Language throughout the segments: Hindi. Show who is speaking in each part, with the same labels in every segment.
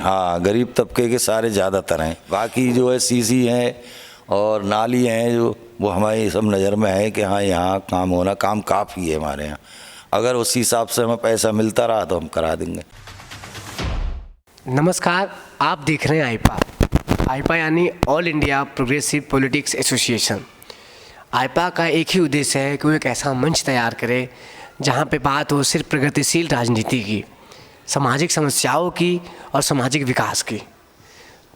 Speaker 1: हाँ, गरीब तबके के सारे ज़्यादातर हैं। बाकी जो है सीसी हैं और नाली हैं जो, वो हमारी सब नज़र में है कि हाँ यहाँ काम होना, काम काफ़ी है हमारे यहाँ। अगर उस हिसाब से हमें पैसा मिलता रहा तो हम करा देंगे।
Speaker 2: नमस्कार, आप देख रहे हैं आईपा यानी All India Progressive Politics Association. AIPA का एक ही उद्देश्य है कि वो एक ऐसा मंच तैयार करे जहाँ पे बात हो सिर्फ प्रगतिशील राजनीति की, सामाजिक समस्याओं की और सामाजिक विकास की।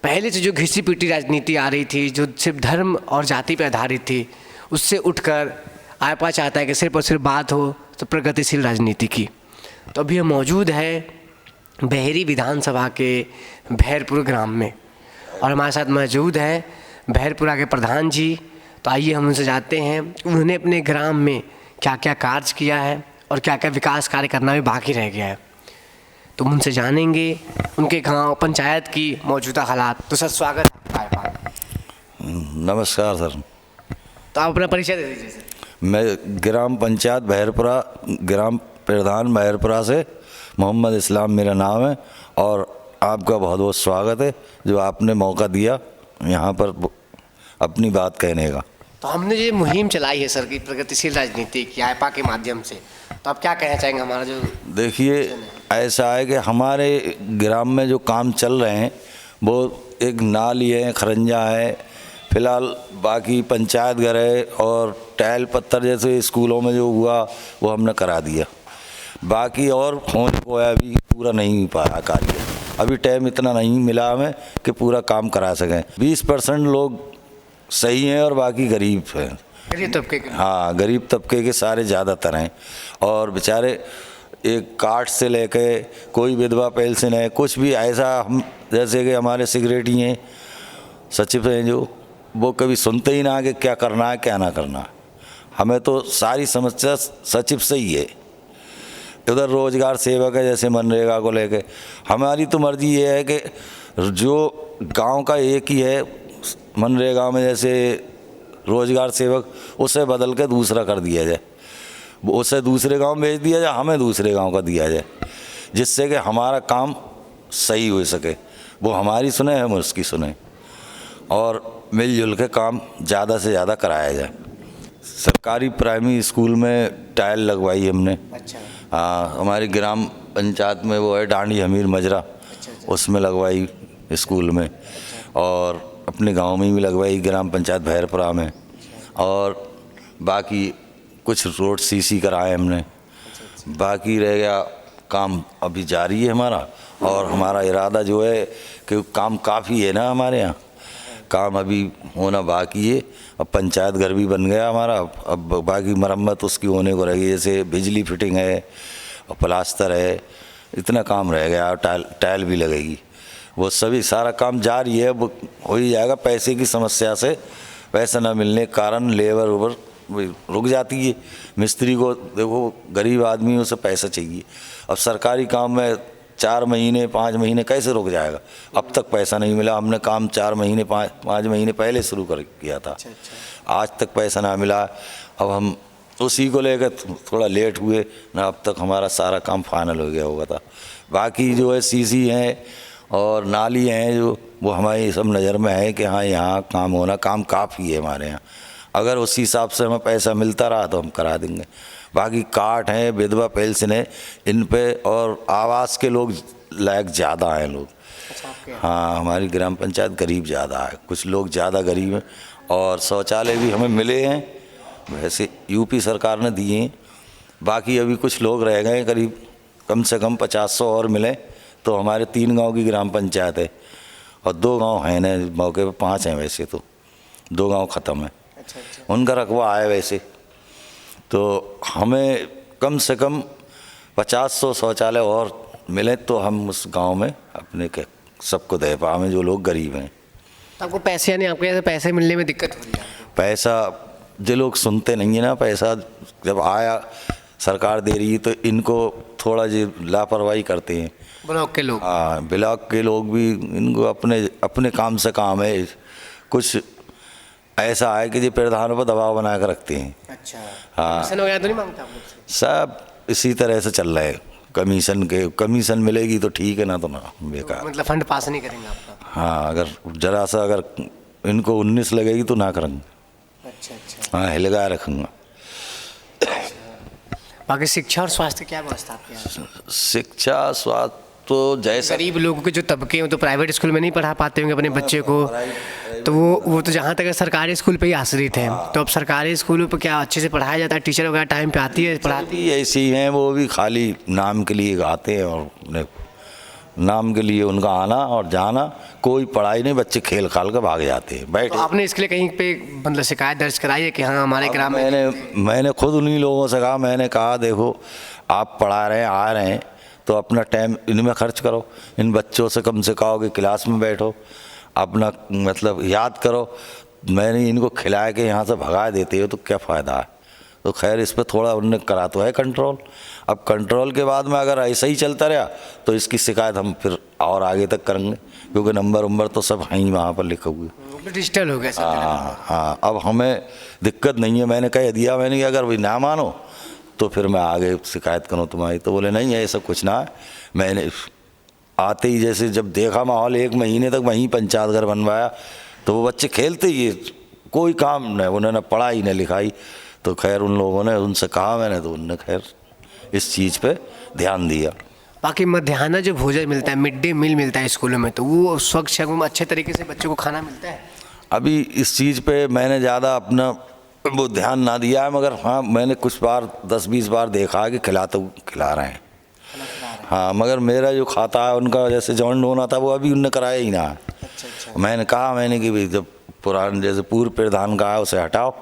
Speaker 2: पहले से जो घिसी पिटी राजनीति आ रही थी, जो सिर्फ धर्म और जाति पर आधारित थी, उससे उठकर आईपा चाहता है कि सिर्फ और सिर्फ बात हो तो प्रगतिशील राजनीति की। तो अभी हम मौजूद है बहेरी विधानसभा के भैरपुर ग्राम में और हमारे साथ मौजूद हैं भैरपुरा के प्रधान जी। तो आइए हम उनसे जानते हैं उन्होंने अपने ग्राम में क्या क्या कार्य किया है और क्या क्या विकास कार्य करना भी बाकी रह गया है। तो उनसे जानेंगे उनके गांव पंचायत की मौजूदा हालात। तो सर, स्वागत है आपका।
Speaker 1: नमस्कार सर।
Speaker 2: तो आप अपना परिचय दे दीजिए सर।
Speaker 1: मैं ग्राम पंचायत भैरपुरा, ग्राम प्रधान भैरपुरा से मोहम्मद इस्लाम मेरा नाम है और आपका बहुत बहुत स्वागत है जो आपने मौका दिया यहाँ पर अपनी बात कहने का।
Speaker 2: तो हमने ये मुहिम चलाई है सर की प्रगतिशील राजनीति की आईपा के माध्यम से, तो आप क्या कहना चाहेंगे? हमारा जो
Speaker 1: देखिए, ऐसा है कि हमारे ग्राम में जो काम चल रहे हैं वो एक नाली है, खरंजा है, फिलहाल बाकी पंचायत घर है और टाइल पत्थर जैसे स्कूलों में जो हुआ वो हमने करा दिया। बाकी और होने को है, अभी पूरा नहीं पाया कार्य, अभी टाइम इतना नहीं मिला हमें कि पूरा काम करा सकें। 20% लोग सही हैं और बाकी गरीब हैं।
Speaker 2: गरीब तबके के?
Speaker 1: हाँ, गरीब तबके के सारे ज़्यादातर हैं और बेचारे एक कार्ड से लेके कोई विधवा पेंशन है, कुछ भी ऐसा। हम जैसे कि हमारे सिगरेटी हैं, सचिव हैं जो, वो कभी सुनते ही ना कि क्या करना है क्या ना करना है। हमें तो सारी समस्या सचिव से ही है। उधर रोजगार सेवक है जैसे मनरेगा को लेके, हमारी तो मर्जी ये है कि जो गांव का एक ही है मनरेगा में जैसे रोजगार सेवक, उसे बदल के दूसरा कर दिया जाए, उसे दूसरे गांव भेज दिया जाए, हमें दूसरे गांव का दिया जाए, जिससे कि हमारा काम सही हो सके। वो हमारी सुने, हम उसकी सुने और मिलजुल के काम ज़्यादा से ज़्यादा कराया जाए। सरकारी प्राइमरी स्कूल में टाइल लगवाई हमने।
Speaker 2: अच्छा।
Speaker 1: हाँ, हमारी ग्राम पंचायत में वो है डांडी हमीर मजरा, उसमें लगवाई स्कूल में, और अपने गांव में भी लगवाई ग्राम पंचायत भैरपुरा में, और बाकी कुछ रोड सीसी कराए हमने। बाकी रह गया काम अभी जारी है हमारा, और हमारा इरादा जो है कि काम काफ़ी है ना, हमारे यहाँ काम अभी होना बाकी है। अब पंचायत घर भी बन गया हमारा, अब बाकी मरम्मत उसकी होने को रहेगी, जैसे बिजली फिटिंग है और प्लास्टर है, इतना काम रह गया। टाइल भी लगेगी, वो सभी सारा काम जारी है, वो हो ही जाएगा। पैसे की समस्या से पैसा न मिलने के कारण लेबर उबर रुक जाती है। मिस्त्री को देखो, गरीब आदमी उसे पैसा चाहिए। अब सरकारी काम में 4 महीने 5 महीने कैसे रुक जाएगा? अब तक पैसा नहीं मिला। हमने काम 4 महीने 5 महीने पहले शुरू कर किया था। आज तक पैसा ना मिला। अब हम उसी को लेकर थोड़ा लेट हुए ना, अब तक हमारा सारा काम फाइनल हो गया होगा था। बाकी जो है सीसी हैं और नाली हैं जो, वो हमारी सब नज़र में है कि हाँ यहाँ काम होना, काम काफ़ी है हमारे यहाँ। अगर उस हिसाब से हमें पैसा मिलता रहा तो हम करा देंगे। बाकी कार्ड हैं, विधवा पेंशन है, इन पे और आवास के लोग लायक ज़्यादा हैं लोग। हाँ, हमारी ग्राम पंचायत गरीब ज़्यादा है, कुछ लोग ज़्यादा गरीब हैं, और शौचालय भी हमें मिले हैं, वैसे यूपी सरकार ने दिए हैं। बाकी अभी कुछ लोग रह गए, करीब कम से कम 50-100 और मिले तो हमारे 3 गांव की ग्राम पंचायत है, और 2 गांव हैं ना, मौके पे 5 हैं वैसे तो, 2 गांव ख़त्म है। अच्छा। उनका रकबा आया वैसे तो हमें कम से कम 50-100 शौचालय और मिले तो हम उस गांव में अपने के सबको दे पाएं जो लोग गरीब हैं।
Speaker 2: तो आपको पैसे, यानी आपके पैसे मिलने में दिक्कत हो रही है?
Speaker 1: पैसा जो लोग सुनते नहीं है ना, पैसा जब आया सरकार दे रही है तो इनको थोड़ा जी लापरवाही करते हैं
Speaker 2: ब्लॉक के लोग।
Speaker 1: हाँ, ब्लॉक के लोग भी, इनको अपने काम से काम है। कुछ ऐसा है कि जी प्रधानों पर दबाव बना कर रखते हैं।
Speaker 2: अच्छा।
Speaker 1: हाँ,
Speaker 2: वगैरह तो नहीं मांगता आप लोग से?
Speaker 1: सब इसी तरह से चल रहा है। कमीशन मिलेगी तो ठीक है, ना तो ना बेकार।
Speaker 2: मतलब फंड पास नहीं करेंगे आपका?
Speaker 1: हाँ, अगर जरा सा अगर इनको 19 लगेगी तो ना करेंगे।
Speaker 2: अच्छा अच्छा।
Speaker 1: हाँ, हिलगा रखूँगा।
Speaker 2: बाकी शिक्षा और स्वास्थ्य क्या व्यवस्था आपके यहाँ?
Speaker 1: शिक्षा स्वास्थ्य तो जैसा
Speaker 2: गरीब लोगों के जो तबके हैं वो तो प्राइवेट स्कूल में नहीं पढ़ा पाते होंगे अपने बच्चे को, तो वो तो जहाँ तक है सरकारी स्कूल पे ही आश्रित हैं। तो अब सरकारी स्कूलों पे क्या अच्छे से पढ़ाया जाता है? टीचर वगैरह टाइम पे आती है, पढ़ाती
Speaker 1: भी ऐसे ही हैं, वो भी खाली नाम के लिए आते हैं और नाम के लिए उनका आना और जाना, कोई पढ़ाई नहीं, बच्चे खेल खाल के भाग जाते हैं। बैठ
Speaker 2: तो आपने इसके लिए कहीं पे मतलब शिकायत दर्ज कराई है कि हाँ हमारे ग्राम में?
Speaker 1: मैंने खुद उन्हीं लोगों से कहा, मैंने कहा देखो आप पढ़ा रहे हैं, आ रहे हैं, तो अपना टाइम इनमें खर्च करो, इन बच्चों से कम से कहो कि क्लास में बैठो, अपना मतलब याद करो। मैंने इनको खिला के यहाँ से भगा देते हो तो क्या फ़ायदा है? तो खैर इस पर थोड़ा उनने करा तो है कंट्रोल। अब कंट्रोल के बाद में अगर ऐसा ही चलता रहा तो इसकी शिकायत हम फिर और आगे तक करेंगे, क्योंकि नंबर तो सब हैं ही वहाँ पर लिखे हुए।
Speaker 2: डिजिटल हो गया।
Speaker 1: हाँ, अब हमें दिक्कत नहीं है। मैंने कह दिया, मैंने कि अगर ना मानो तो फिर मैं आगे शिकायत करूँ तुम्हारी, तो बोले नहीं ऐसा कुछ ना है। मैंने आते ही जैसे जब देखा माहौल, 1 महीने तक वहीं पंचायत घर बनवाया, तो वो बच्चे खेलते ही, कोई काम नहीं, उन्होंने पढ़ाई नहीं लिखाई। तो खैर उन लोगों ने, उनसे कहा मैंने, तो उनने खैर इस चीज़ पे ध्यान दिया।
Speaker 2: बाकी मध्याह्न जो भोजन मिलता है, मिड डे मील मिलता है स्कूलों में, तो वो स्वच्छ एवं अच्छे तरीके से बच्चों को खाना मिलता है?
Speaker 1: अभी इस चीज़ पे मैंने ज़्यादा अपना वो ध्यान ना दिया है, मगर हाँ मैंने कुछ बार 10-20 बार देखा है कि खिला रहे हैं। हाँ, मगर मेरा जो खाता है उनका, जैसे जॉइंट होना था वो अभी उनने कराया ही ना।
Speaker 2: अच्छा।
Speaker 1: मैंने कहा कि भाई जब पुराने जैसे पूर्व प्रधान का है उसे हटाओ,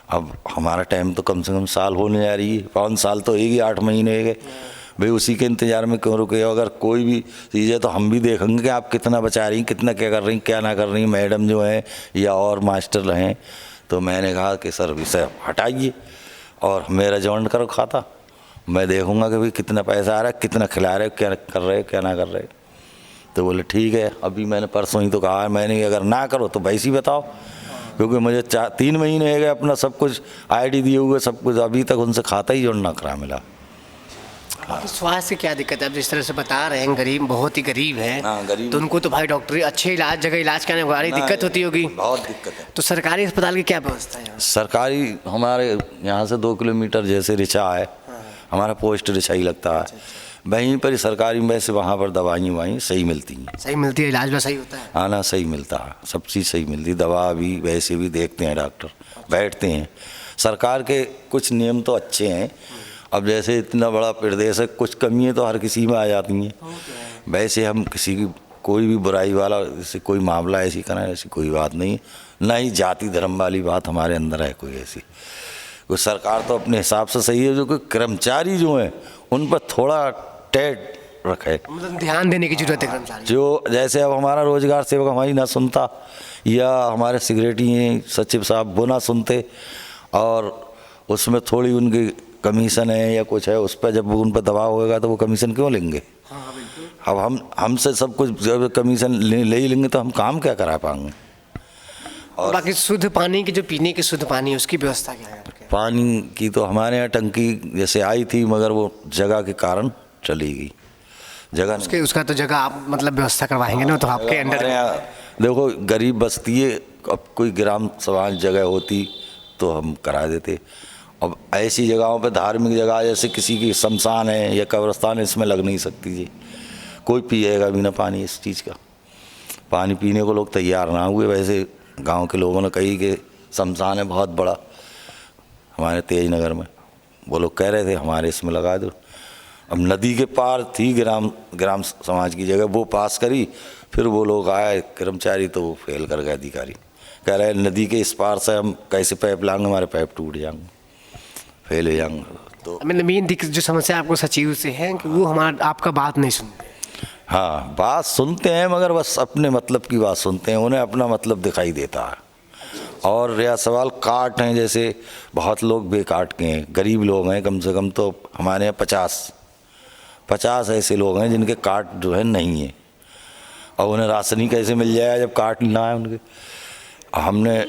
Speaker 1: अब हमारा टाइम तो कम से कम साल होने जा रही है, 5 साल तो एक ही 8 महीने गए भाई, उसी के इंतज़ार में क्यों रुके? अगर कोई भी चीज़ है तो हम भी देखेंगे कि आप कितना बचा रही, कितना क्या कर रही, क्या ना कर रही, मैडम जो हैं या और मास्टर हैं। तो मैंने कहा कि सर इसे हटाइए और मेरा जॉइंट करो खाता, मैं देखूंगा कि भाई कितना पैसा आ रहा है, कितना खिला रहे, क्या कर रहे, क्या ना कर रहे। तो बोले ठीक है। अभी मैंने परसों ही तो कहा, मैंने अगर ना करो तो वैसे ही बताओ, क्योंकि मुझे 3 महीने हो गए अपना सब कुछ ID दिए हुए, सब कुछ, अभी तक उनसे खाता ही जोड़ना करा मिला।
Speaker 2: बाकी स्वास्थ्य की क्या दिक्कत है? अब जिस तरह से बता रहे हैं गरीब, बहुत ही गरीब है।
Speaker 1: हाँ, गरीब,
Speaker 2: तो उनको तो भाई डॉक्टरी अच्छे जगह इलाज कराने में बड़ी दिक्कत होती होगी।
Speaker 1: बहुत दिक्कत है।
Speaker 2: तो सरकारी अस्पताल की क्या व्यवस्था है?
Speaker 1: सरकारी हमारे यहाँ से 2 किलोमीटर जैसे रिछा है, हमारा पोस्ट रिछा ही लगता है, वहीं पर सरकारी में से वहाँ पर दवाई वहीं सही मिलती हैं।
Speaker 2: सही मिलती है, इलाज भी सही होता है?
Speaker 1: हाँ ना, सही मिलता है, सब चीज़ सही मिलती, दवा भी वैसे भी देखते हैं डॉक्टर, बैठते हैं। सरकार के कुछ नियम तो अच्छे हैं। अब जैसे इतना बड़ा प्रदेश है, कुछ कमियाँ तो हर किसी में आ जाती हैं। वैसे हम किसी की कोई भी बुराई वाला जैसे कोई मामला ऐसी करें, ऐसी कोई बात नहीं, ना ही जाति धर्म वाली बात हमारे अंदर है कोई ऐसी। कोई सरकार तो अपने हिसाब से सही है, जो कोई कर्मचारी जो हैं उन पर थोड़ा टाइट रखे,
Speaker 2: मतलब ध्यान देने की जरूरत है कर्मचारी।
Speaker 1: जो जैसे अब हमारा रोजगार सेवक हमारी ना सुनता, या हमारे सिक्योरिटी सचिव साहब वो ना सुनते, और उसमें थोड़ी उनकी कमीशन है या कुछ है, उस पर जब उन पर दबाव होएगा तो वो कमीशन क्यों लेंगे? अब हमसे सब कुछ जब कमीशन ले ही लेंगे तो हम काम क्या करा पाएंगे?
Speaker 2: और बाकी शुद्ध पानी की, जो पीने की शुद्ध पानी है, उसकी व्यवस्था क्या है?
Speaker 1: पानी की तो हमारे यहाँ टंकी जैसे आई थी, मगर वो जगह के कारण चली गई, जगह
Speaker 2: उसका तो जगह आप मतलब व्यवस्था करवाएंगे ना, तो आपके अंडर।
Speaker 1: देखो गरीब बस्ती है, अब कोई ग्राम सभा जगह होती तो हम करा देते। अब ऐसी जगहों पे, धार्मिक जगह जैसे किसी की शमशान है या कब्रिस्तान है, इसमें लग नहीं सकती जी, कोई पिएगा भी ना पानी इस चीज़ का। पानी पीने को लोग तैयार ना हुए। वैसे गांव के लोगों ने कही कि शमशान है बहुत बड़ा हमारे तेज नगर में, वो लोग कह रहे थे हमारे इसमें लगा दो। अब नदी के पार थी ग्राम समाज की जगह, वो पास करी, फिर वो लोग आए कर्मचारी तो वो फेल कर गए अधिकारी, कह रहे नदी के इस पार से हम कैसे पाइप लाएंगे, हमारे पाइप टूट जाएंगे, फेल हो जाएंगे। तो
Speaker 2: मतलब मेन जो समस्या आपको सचिव से है कि वो आपका बात नहीं सुनते।
Speaker 1: हाँ, बात सुनते हैं, मगर बस अपने मतलब की बात सुनते हैं, उन्हें अपना मतलब दिखाई देता है। और रहा सवाल काट हैं, जैसे बहुत लोग बेकाट के हैं, गरीब लोग हैं, कम से कम तो हमारे यहाँ 50 ऐसे लोग हैं जिनके कार्ड जो है नहीं है, और उन्हें राशन ही कैसे मिल जाएगा जब कार्ड ना है उनके। हमने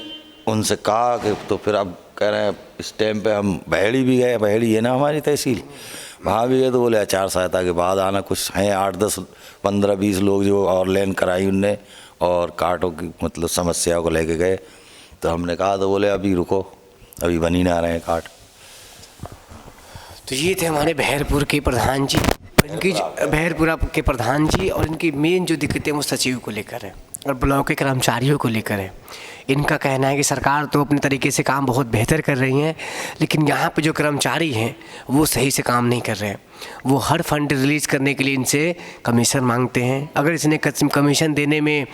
Speaker 1: उनसे कहा कि तो फिर अब कह रहे हैं इस टाइम पे हम बहेड़ी भी गए, बहेड़ी है ना हमारी तहसील, वहाँ भी है तो बोले आचार संहिता के बाद आना। कुछ हैं 8, 10, 15, 20 लोग जो और लेन कराई उनने और कार्डों की मतलब समस्याओं को लेके गए। तो हमने कहा तो बोले अभी रुको, अभी बन ही ना रहे हैं कार्ड।
Speaker 2: तो ये थे हमारे बहरपुर के प्रधान जी, इनकी बहरपुरा के प्रधान जी, और इनकी मेन जो दिक्कतें वो सचिव को लेकर है और ब्लॉक के कर्मचारियों को लेकर है। इनका कहना है कि सरकार तो अपने तरीके से काम बहुत बेहतर कर रही है, लेकिन यहाँ पे जो कर्मचारी हैं वो सही से काम नहीं कर रहे हैं। वो हर फंड रिलीज़ करने के लिए इनसे कमीशन मांगते हैं। अगर इसने कमीशन देने में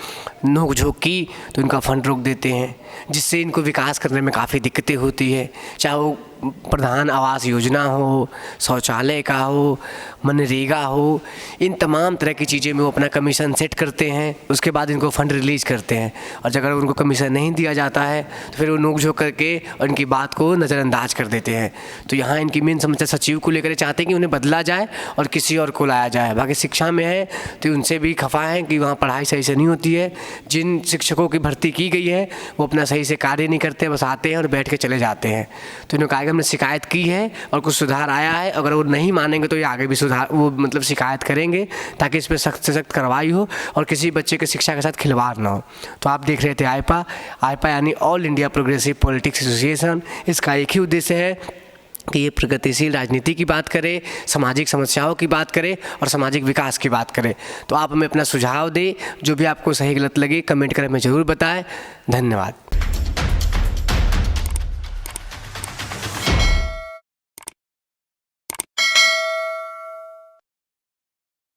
Speaker 2: नोक झोंक की तो इनका फंड रोक देते हैं, जिससे इनको विकास करने में काफ़ी दिक्कतें होती है। चाहे वो प्रधान आवास योजना हो, शौचालय का हो, मनरेगा हो, इन तमाम तरह की चीज़ें में वो अपना कमीशन सेट करते हैं, उसके बाद इनको फ़ंड रिलीज़ करते हैं। और अगर उनको कमीशन नहीं दिया जाता है तो फिर वो नोक झोंक करके और इनकी बात को नज़रअंदाज कर देते हैं। तो यहाँ इनकी मेन समस्या सचिव को लेकर चाहते हैं कि उन्हें बदला जाए और किसी और को लाया जाए। बाकी शिक्षा में है तो उनसे भी खफा है कि वहाँ पढ़ाई सही से नहीं होती है। जिन शिक्षकों की भर्ती की गई है वो अपना सही से कार्य नहीं करते, बस आते हैं और बैठ के चले जाते हैं। तो इन्होंने कहा कि हमने शिकायत की है और कुछ सुधार आया है, अगर वो नहीं मानेंगे तो ये आगे भी सुधार वो मतलब शिकायत करेंगे ताकि इस पर सख्त से सख्त कार्रवाई हो और किसी बच्चे के शिक्षा के साथ खिलवाड़ ना हो। तो आप देख रहे थे आईपा यानी All India Progressive Politics association. इसका एक ही उद्देश्य है कि ये प्रगतिशील राजनीति की बात करे, सामाजिक समस्याओं की बात करे और सामाजिक विकास की बात करे। तो आप हमें अपना सुझाव दें, जो भी आपको सही गलत लगे कमेंट करें, हमें ज़रूर बताएं। धन्यवाद।